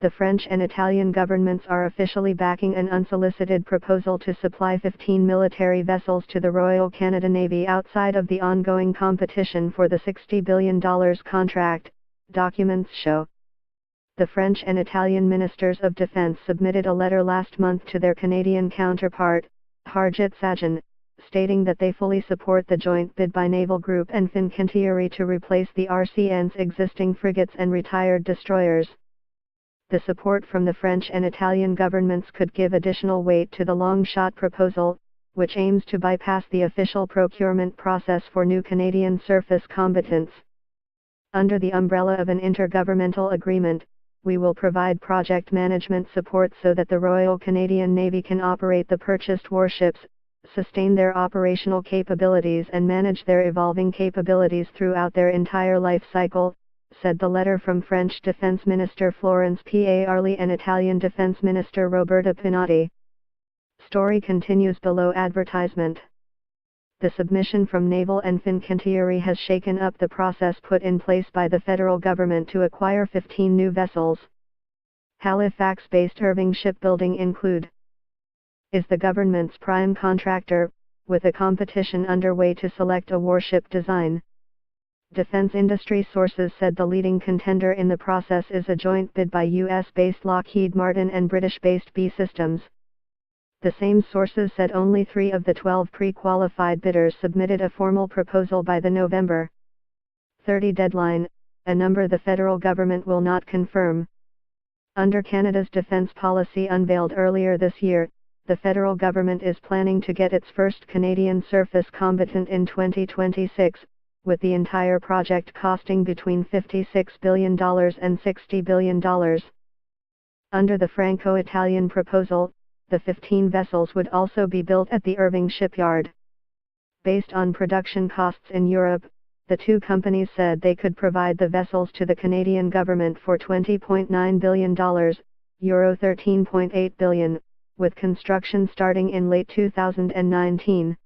the French and Italian governments are officially backing an unsolicited proposal to supply 15 military vessels to the Royal Canada Navy outside of the ongoing competition for the $60 billion contract, documents show. The French and Italian ministers of defense submitted a letter last month to their Canadian counterpart, Harjit Sajjan, stating that they fully support the joint bid by Naval Group and Fincantieri to replace the RCN's existing frigates and retired destroyers. The support from the French and Italian governments could give additional weight to the long-shot proposal, which aims to bypass the official procurement process for new Canadian surface combatants. Under the umbrella of an intergovernmental agreement, we will provide project management support so that the Royal Canadian Navy can operate the purchased warships, sustain their operational capabilities and manage their evolving capabilities throughout their entire life cycle, said the letter from French Defense Minister Florence Parly and Italian Defense Minister Roberta Pinotti. Story continues below advertisement. The submission from Naval and Fincantieri has shaken up the process put in place by the federal government to acquire 15 new vessels. Halifax-based Irving Shipbuilding is the government's prime contractor, with a competition underway to select a warship design. Defense industry sources said the leading contender in the process is a joint bid by US-based Lockheed Martin and British-based B Systems. The same sources said only 3 of the 12 pre-qualified bidders submitted a formal proposal by the November 30 deadline, a number the federal government will not confirm. Under Canada's defense policy unveiled earlier this year, the federal government is planning to get its first Canadian surface combatant in 2026, with the entire project costing between $56 billion and $60 billion. Under the Franco-Italian proposal, the 15 vessels would also be built at the Irving shipyard. Based on production costs in Europe, the two companies said they could provide the vessels to the Canadian government for $20.9 billion, Euro 13.8 billion, with construction starting in late 2019.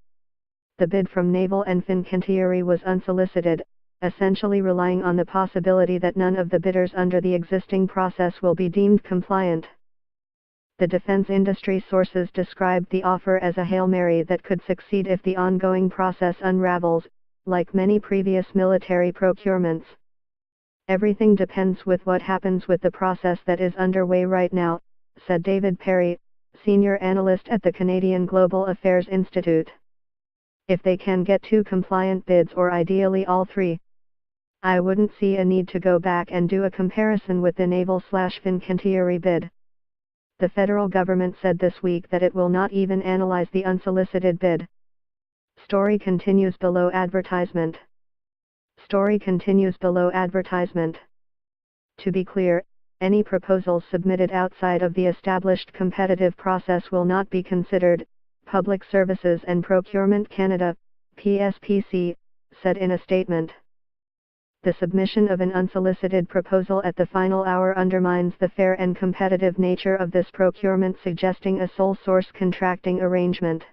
The bid from Naval and Fincantieri was unsolicited, essentially relying on the possibility that none of the bidders under the existing process will be deemed compliant. The defense industry sources described the offer as a Hail Mary that could succeed if the ongoing process unravels, like many previous military procurements. Everything depends with what happens with the process that is underway right now, said David Perry, senior analyst at the Canadian Global Affairs Institute. If they can get 2 compliant bids or ideally all 3, I wouldn't see a need to go back and do a comparison with the Naval/Fincantieri bid. The federal government said this week that it will not even analyze the unsolicited bid. Story continues below advertisement. Story continues below advertisement. To be clear, any proposals submitted outside of the established competitive process will not be considered, Public Services and Procurement Canada, PSPC, said in a statement. The submission of an unsolicited proposal at the final hour undermines the fair and competitive nature of this procurement, suggesting a sole source contracting arrangement.